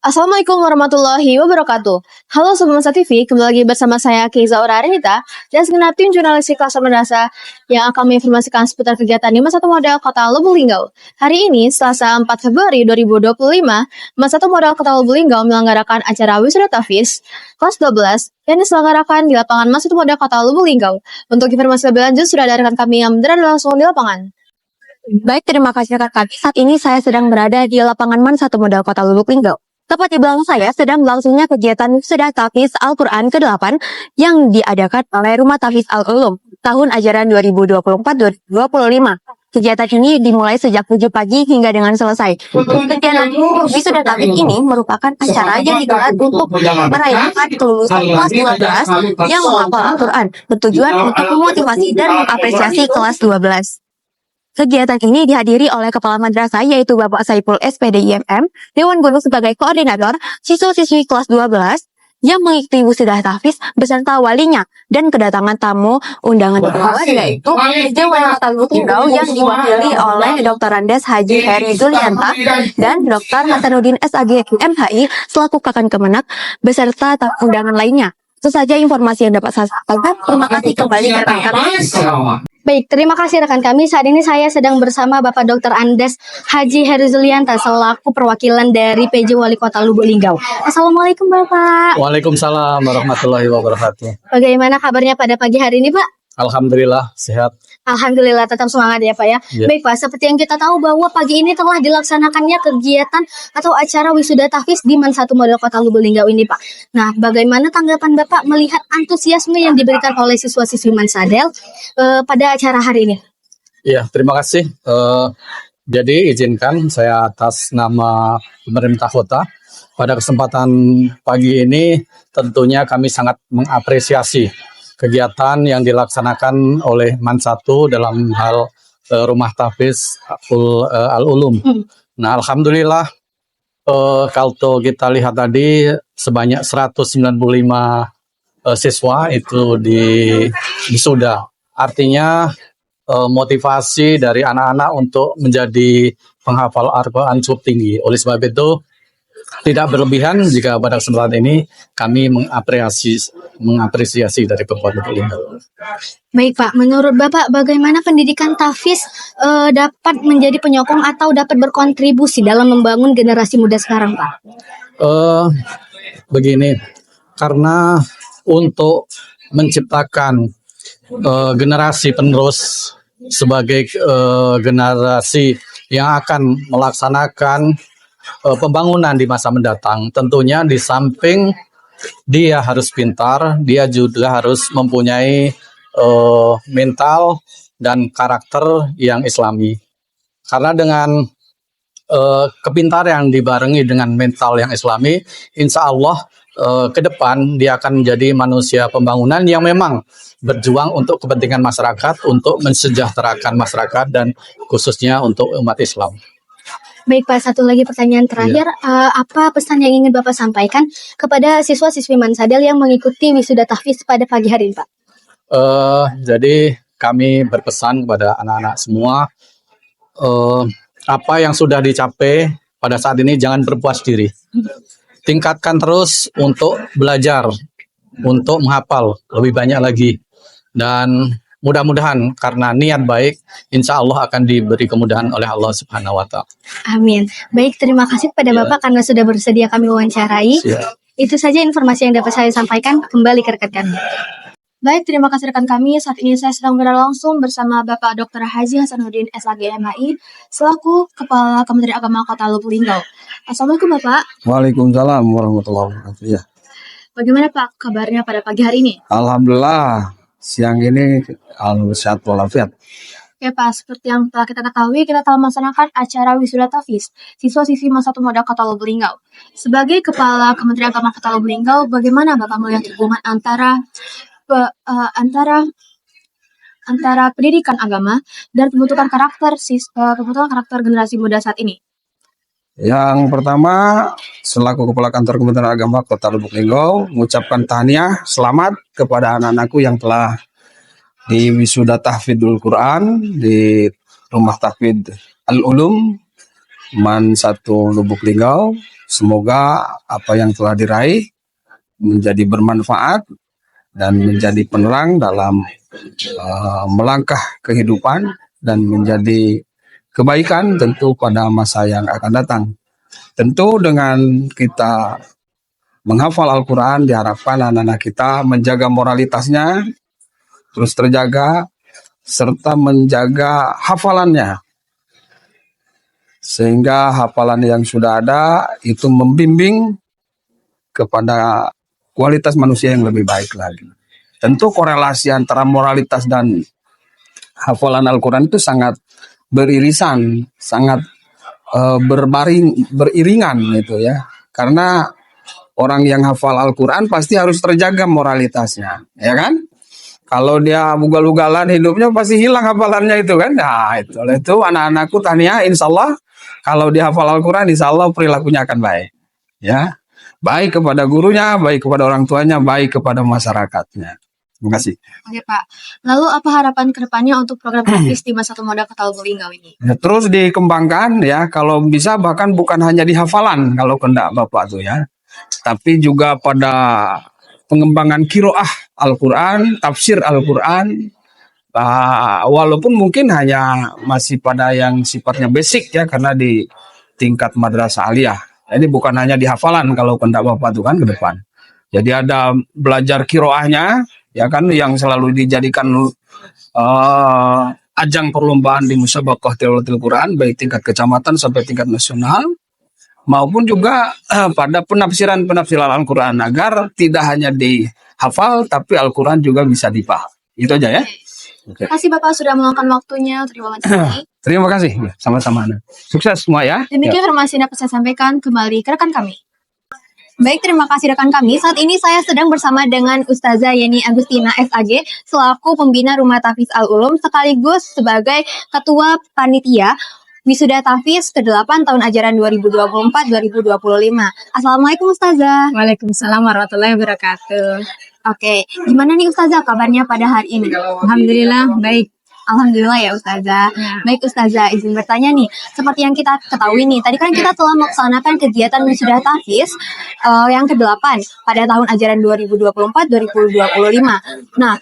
Assalamualaikum warahmatullahi wabarakatuh. Halo Sobat Masa TV, kembali lagi bersama saya Keiza Arinita dan segenap tim jurnalis kelas madrasah yang akan menginformasikan seputar kegiatan di Masa 1 Modal Kota Lubuk Linggau. Hari ini, Selasa 4 Februari 2025, Masa 1 Modal Kota Lubuk Linggau menyelenggarakan acara wisuda tahfiz kelas 12 yang diselenggarakan di lapangan Masa 1 Modal Kota Lubuk Linggau. Untuk informasi lebih lanjut, sudah ada rekan kami yang berada langsung di lapangan. Baik, terima kasih rekan kami. Saat ini saya sedang berada di lapangan MAN 1 Modal Kota Lubuk Linggau. Tepat di belakang saya sedang berlangsungnya kegiatan wisuda tahfiz Al-Quran ke-8 yang diadakan oleh Rumah Tahfiz Al-Ulum tahun ajaran 2024-2025. Kegiatan ini dimulai sejak 7 pagi hingga dengan selesai. Kegiatan wisuda tahfiz ini merupakan acara yang digelar untuk merayakan kelulusan kelas 12 yang menghafal Al-Quran, bertujuan untuk memotivasi dan mengapresiasi kelas 12. Kegiatan ini dihadiri oleh Kepala Madrasah yaitu Bapak Saiful SPDIMM, Dewan Guru sebagai koordinator, siswa-siswi kelas 12 yang mengikuti wisuda tahfiz beserta walinya dan kedatangan tamu undangan kedua yaitu PJ Wali Kota Lubuk Linggau yang diwakili oleh Dr. Andes Haji Heri Zulianta dan Dr. Hasanuddin SAG MHI selaku Kakan Kemenak beserta tamu undangan lainnya. Itu saja informasi yang dapat saya sampaikan. Terima kasih kembali rekan kami. Baik, terima kasih rekan kami. Saat ini saya sedang bersama Bapak Dr. Andes Haji Herizulianta selaku perwakilan dari PJ Wali Kota Lubuk Linggau. Assalamualaikum Bapak. Waalaikumsalam warahmatullahi wabarakatuh. Bagaimana kabarnya pada pagi hari ini Pak? Alhamdulillah sehat. Alhamdulillah, tetap semangat ya Pak ya. Ya. Baik Pak, seperti yang kita tahu bahwa pagi ini telah dilaksanakannya kegiatan atau acara wisuda tahfiz di MAN 1 Modal Kota Lubuk Linggau ini Pak. Nah, bagaimana tanggapan Bapak melihat antusiasme yang diberikan oleh siswa-siswi MAN Sadel pada acara hari ini? Ya, terima kasih. Jadi izinkan saya atas nama pemerintah kota pada kesempatan pagi ini tentunya kami sangat mengapresiasi kegiatan yang dilaksanakan oleh MAN 1 dalam hal Rumah Tahfiz Al-Ulum. Nah, alhamdulillah kalau kita lihat tadi sebanyak 195 siswa itu di wisuda. Artinya motivasi dari anak-anak untuk menjadi penghafal Al-Quran cukup tinggi. Oleh sebab itu tidak berlebihan jika pada kesempatan ini kami mengapresiasi dari Pemkot Lubuk Linggau. Baik Pak, menurut Bapak bagaimana pendidikan tahfiz dapat menjadi penyokong atau dapat berkontribusi dalam membangun generasi muda sekarang Pak? Begini, karena untuk menciptakan generasi penerus sebagai generasi yang akan melaksanakan pembangunan di masa mendatang, tentunya di samping dia harus pintar, dia juga harus mempunyai mental dan karakter yang islami. Karena dengan kepintaran yang dibarengi dengan mental yang islami, insya Allah ke depan dia akan menjadi manusia pembangunan yang memang berjuang untuk kepentingan masyarakat, untuk mensejahterakan masyarakat dan khususnya untuk umat Islam. Baik Pak, satu lagi pertanyaan terakhir. Apa pesan yang ingin Bapak sampaikan kepada siswa-siswi MAN Sadel yang mengikuti wisuda tahfiz pada pagi hari ini Pak? Jadi kami berpesan kepada anak-anak semua, apa yang sudah dicapai pada saat ini jangan berpuas diri. Tingkatkan terus untuk belajar, untuk menghafal lebih banyak lagi. Dan mudah-mudahan karena niat baik, insya Allah akan diberi kemudahan oleh Allah Subhanahu wa Ta'ala. Amin. Baik, terima kasih kepada Bapak karena sudah bersedia kami wawancarai. Itu saja informasi yang dapat saya sampaikan. Kembali ke rekan kami. Baik, terima kasih rekan kami. Saat ini saya sedang berada langsung bersama Bapak Dr. Haji Hasanuddin SAG MHI selaku Kepala Kementerian Agama Kota Lubuk Linggau. Assalamualaikum Bapak. Waalaikumsalam warahmatullahi wabarakatuh. Ya. Bagaimana Pak kabarnya pada pagi hari ini? Alhamdulillah siang ini sehat walafiat. Ya Pak, seperti yang telah kita ketahui, kita telah melaksanakan acara wisuda tahfiz siswa-siswi MAN 1 Modal Kota Lubuk Linggau. Sebagai Kepala Kementerian Agama Kota Lubuk Linggau, bagaimana Bapak melihat hubungan antara pendidikan agama dan pembentukan karakter generasi muda saat ini? Yang pertama, selaku Kepala Kantor Kementerian Agama Kota Lubuk Linggau, mengucapkan tahniah selamat kepada anak-anakku yang telah di wisuda tahfidzul Quran di Rumah Tahfidz Al-Ulum Man 1 Lubuk Linggau. Semoga apa yang telah diraih menjadi bermanfaat dan menjadi penerang dalam melangkah kehidupan dan menjadi kebaikan tentu pada masa yang akan datang. Tentu dengan kita menghafal Al-Quran diharapkan anak-anak kita menjaga moralitasnya terus terjaga serta menjaga hafalannya sehingga hafalan yang sudah ada itu membimbing kepada kualitas manusia yang lebih baik lagi. Tentu korelasi antara moralitas dan hafalan Al-Quran itu sangat beririsan, sangat beriringan gitu ya. Karena orang yang hafal Al-Quran pasti harus terjaga moralitasnya, ya kan? Kalau dia ugal-ugalan hidupnya pasti hilang hafalannya itu kan. Nah itu anak-anakku tahniah, insya Allah kalau dia hafal Al-Quran insya Allah perilakunya akan baik. Ya, baik kepada gurunya, baik kepada orang tuanya, baik kepada masyarakatnya. Terima kasih. Oke Pak, lalu apa harapan kedepannya untuk program Hafiz di Masa Satu Modal Kota Lubuk Linggau ini? Ya, terus dikembangkan ya, kalau bisa bahkan bukan hanya di hafalan kalau kehendak Bapak tuh ya. Tapi juga pada pengembangan kiroah Al-Quran, tafsir Al-Quran, walaupun mungkin hanya masih pada yang sifatnya basic ya, karena di tingkat madrasah aliyah. Ini bukan hanya di hafalan kalau kehendak Bapak itu kan ke depan. Jadi ada belajar kiroahnya, ya kan, yang selalu dijadikan ajang perlombaan di musabaqah tilawatil Quran, baik tingkat kecamatan sampai tingkat nasional, maupun juga pada penafsiran Al-Quran agar tidak hanya dihafal tapi Al-Quran juga bisa dipaham. Itu aja ya. Terima kasih Bapak sudah meluangkan waktunya untuk diwawancara ini. Terima kasih, sama-sama. Sukses semua ya. Demikian informasi yang dapat saya sampaikan, kembali ke rekan kami. Baik, terima kasih rekan kami. Saat ini saya sedang bersama dengan Ustazah Yeni Agustina SAG selaku pembina Rumah Tahfiz Al-Ulum sekaligus sebagai Ketua Panitia Wisuda Tahfiz ke-8 tahun ajaran 2024-2025. Assalamualaikum Ustazah. Waalaikumsalam warahmatullahi wabarakatuh. Oke, gimana nih Ustazah kabarnya pada hari ini? Alhamdulillah baik. Alhamdulillah ya Ustazah. Ya. Baik Ustazah, izin bertanya nih. Seperti yang kita ketahui nih, tadi kan kita telah melaksanakan kegiatan Wisuda Tahfiz yang ke-8 pada tahun ajaran 2024-2025. Nah,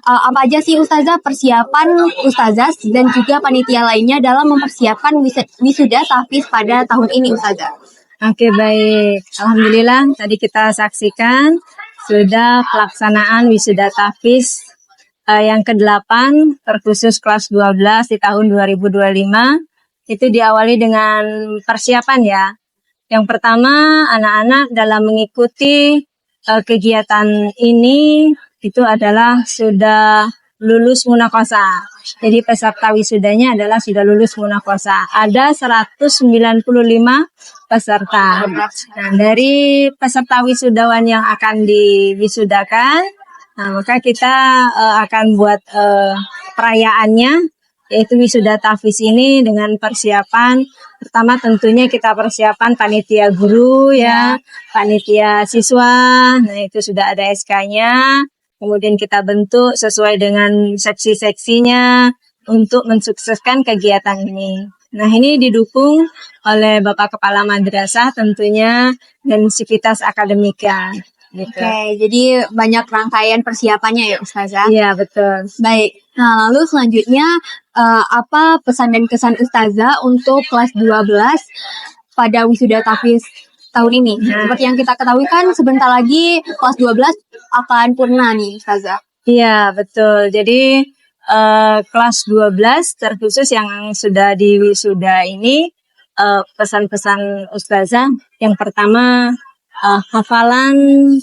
apa aja sih Ustazah persiapan Ustazah dan juga panitia lainnya dalam mempersiapkan Wisuda Tahfiz pada tahun ini Ustazah? Oke baik. Alhamdulillah tadi kita saksikan sudah pelaksanaan Wisuda Tahfiz yang ke-8 terkhusus kelas 12 di tahun 2025. Itu diawali dengan persiapan ya. Yang pertama, anak-anak dalam mengikuti kegiatan ini itu adalah sudah lulus munaqosyah. Jadi peserta wisudanya adalah sudah lulus munaqosyah. Ada 195 peserta. Nah, dari peserta wisudawan yang akan diwisudakan, nah, maka kita akan buat perayaannya, yaitu Wisuda Tahfiz ini dengan persiapan. Pertama tentunya kita persiapan panitia guru ya, panitia siswa. Nah itu sudah ada SK-nya. Kemudian kita bentuk sesuai dengan seksi-seksinya untuk mensukseskan kegiatan ini. Nah ini didukung oleh Bapak Kepala Madrasah tentunya dan sivitas akademika. Gitu. Oke, jadi banyak rangkaian persiapannya ya Ustazah? Iya betul. Baik, nah lalu selanjutnya apa pesan dan kesan Ustazah untuk kelas 12 pada Wisuda Tahfiz tahun ini? Seperti yang kita ketahui kan sebentar lagi kelas 12 akan purna nih Ustazah. Iya betul, jadi kelas 12 terkhusus yang sudah diwisuda ini pesan-pesan Ustazah yang pertama hafalan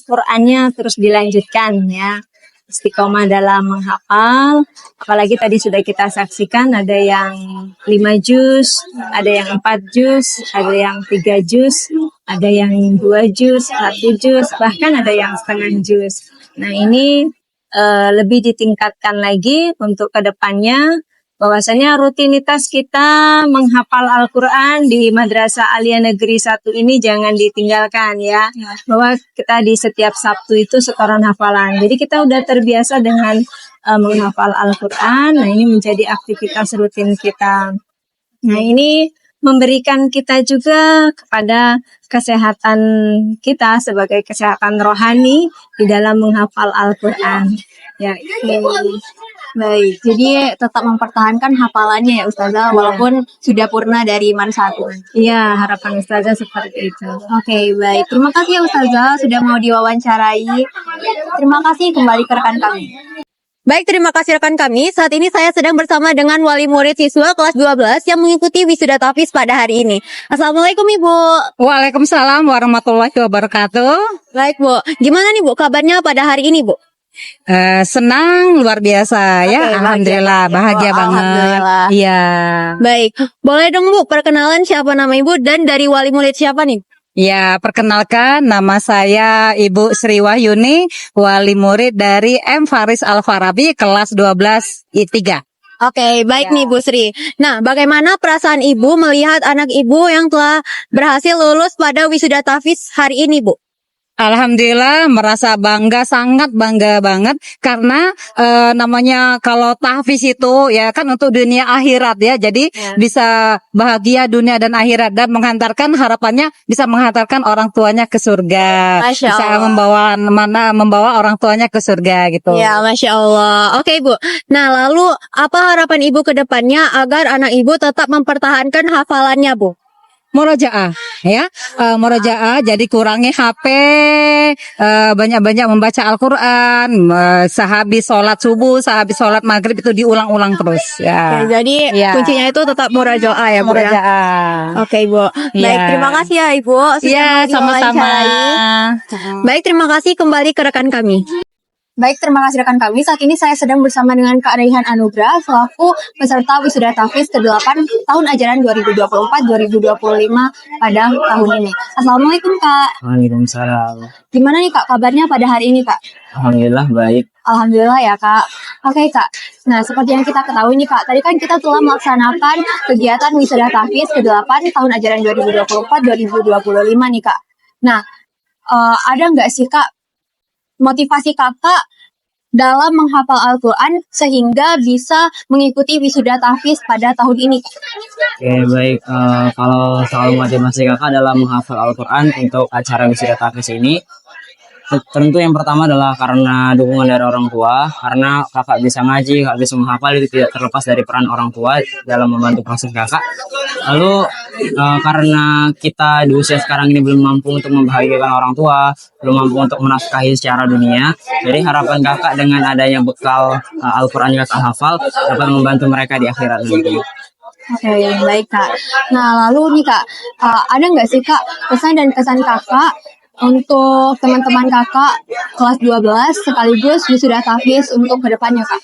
Qur'annya terus dilanjutkan ya, istiqomah dalam menghafal. Apalagi tadi sudah kita saksikan ada yang 5 juz, ada yang 4 juz, ada yang 3 juz, ada yang 2 juz, 1 juz, bahkan ada yang setengah juz. Nah ini lebih ditingkatkan lagi untuk kedepannya, bahwasanya rutinitas kita menghafal Al-Quran di Madrasah Aliyah Negeri 1 ini jangan ditinggalkan ya. Bahwa kita di setiap Sabtu itu setoran hafalan. Jadi kita udah terbiasa dengan menghafal Al-Quran. Nah ini menjadi aktivitas rutin kita. Nah ini memberikan kita juga kepada kesehatan kita sebagai kesehatan rohani di dalam menghafal Al-Quran. Ya, Baik, jadi tetap mempertahankan hafalannya ya Ustazah, walaupun sudah purna dari MAN 1. iya, harapan Ustazah seperti itu. Oke, baik. Terima kasih ya Ustazah sudah mau diwawancarai. Terima kasih kembali ke rekan kami. Baik, terima kasih rekan kami. Saat ini saya sedang bersama dengan wali murid siswa kelas 12 yang mengikuti wisuda tahfiz pada hari ini. Assalamualaikum Ibu. Waalaikumsalam warahmatullahi wabarakatuh. Baik Bu, gimana nih Bu kabarnya pada hari ini Bu? Senang luar biasa ya, Oke, alhamdulillah bahagia banget. Alhamdulillah. Iya. Baik, boleh dong Bu perkenalan siapa nama Ibu dan dari wali murid siapa nih? Ya, perkenalkan nama saya Ibu Sri Wahyuni, wali murid dari M. Faris Al-Farabi kelas 12 I3. Oke, baik nih Bu Sri. Nah, bagaimana perasaan Ibu melihat anak Ibu yang telah berhasil lulus pada wisuda tahfiz hari ini Bu? Alhamdulillah merasa bangga, sangat bangga banget karena namanya kalau tahfiz itu ya kan untuk dunia akhirat ya, jadi bisa bahagia dunia dan akhirat dan menghantarkan harapannya bisa menghantarkan orang tuanya ke surga, Masya bisa Allah. membawa orang tuanya ke surga gitu. Ya, Masya Allah. Oke Bu, nah lalu apa harapan Ibu ke depannya agar anak Ibu tetap mempertahankan hafalannya Bu? Murojaah ya, murojaah jadi kurangi HP, banyak-banyak membaca Al-Quran, sehabis sholat subuh, sehabis sholat maghrib itu diulang-ulang terus ya. Oke, jadi Ya. kuncinya itu tetap murajaah ya Bu ya? Murojaah. Oke Bu, baik Ya. terima kasih ya Ibu sudah Iya, mau sama-sama. diwawancarai. Baik, terima kasih kembali ke rekan kami. Baik, terima kasih rekan kami. Saat ini saya sedang bersama dengan Kak Raihan Anugrah selaku peserta wisuda tahfiz ke-8 tahun ajaran 2024-2025 pada tahun ini. Assalamualaikum Kak. Waalaikumsalam. Gimana nih Kak kabarnya pada hari ini Kak? Alhamdulillah baik. Alhamdulillah ya Kak. Oke Kak, nah seperti yang kita ketahui nih Kak, tadi kan kita telah melaksanakan kegiatan wisuda tahfiz ke-8 tahun ajaran 2024-2025 nih Kak. Nah, ada nggak sih Kak motivasi Kakak dalam menghafal Al-Quran sehingga bisa mengikuti wisuda tahfiz pada tahun ini? Oke baik. Kalau soal motivasi kakak dalam menghafal Al-Quran untuk acara wisuda tahfiz ini, tentu yang pertama adalah karena dukungan dari orang tua. Karena kakak bisa ngaji, kakak bisa menghafal, itu tidak terlepas dari peran orang tua dalam membantu proses kakak. Lalu karena kita di usia sekarang ini belum mampu untuk membahagiakan orang tua, belum mampu untuk menafkahi secara dunia, jadi harapan kakak dengan adanya bekal Al-Quran yang kakak hafal dapat membantu mereka di akhirat nanti. Oke, baik Kak. Nah, lalu nih Kak, ada nggak sih Kak pesan dan kesan Kakak untuk teman-teman Kakak kelas 12 sekaligus wisuda tahfiz untuk kedepannya Kak?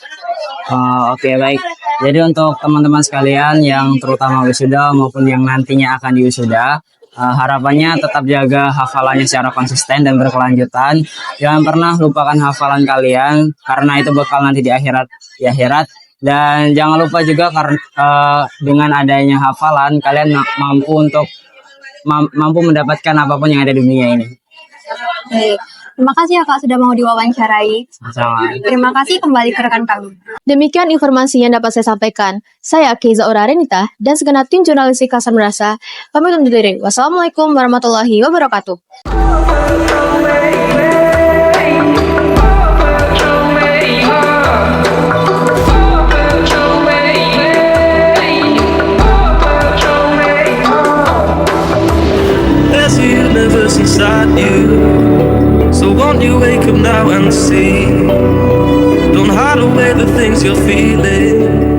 Oke baik. Jadi untuk teman-teman sekalian yang terutama wisuda maupun yang nantinya akan diwisuda, harapannya tetap jaga hafalannya secara konsisten dan berkelanjutan. Jangan pernah lupakan hafalan kalian karena itu bekal nanti di akhirat. Dan jangan lupa juga karena dengan adanya hafalan kalian mampu mendapatkan apapun yang ada di dunia ini. Baik. Terima kasih ya Kak sudah mau diwawancarai. Sama. Terima kasih kembali ke rekan kami. Demikian informasi yang dapat saya sampaikan. Saya Keiza Orarenita dan segenap tim jurnalistik Kasar Merasa. Pamit undur diri. Wassalamualaikum warahmatullahi wabarakatuh. There's a universe inside you. So won't you wake up now and see? Don't hide away the things you're feeling.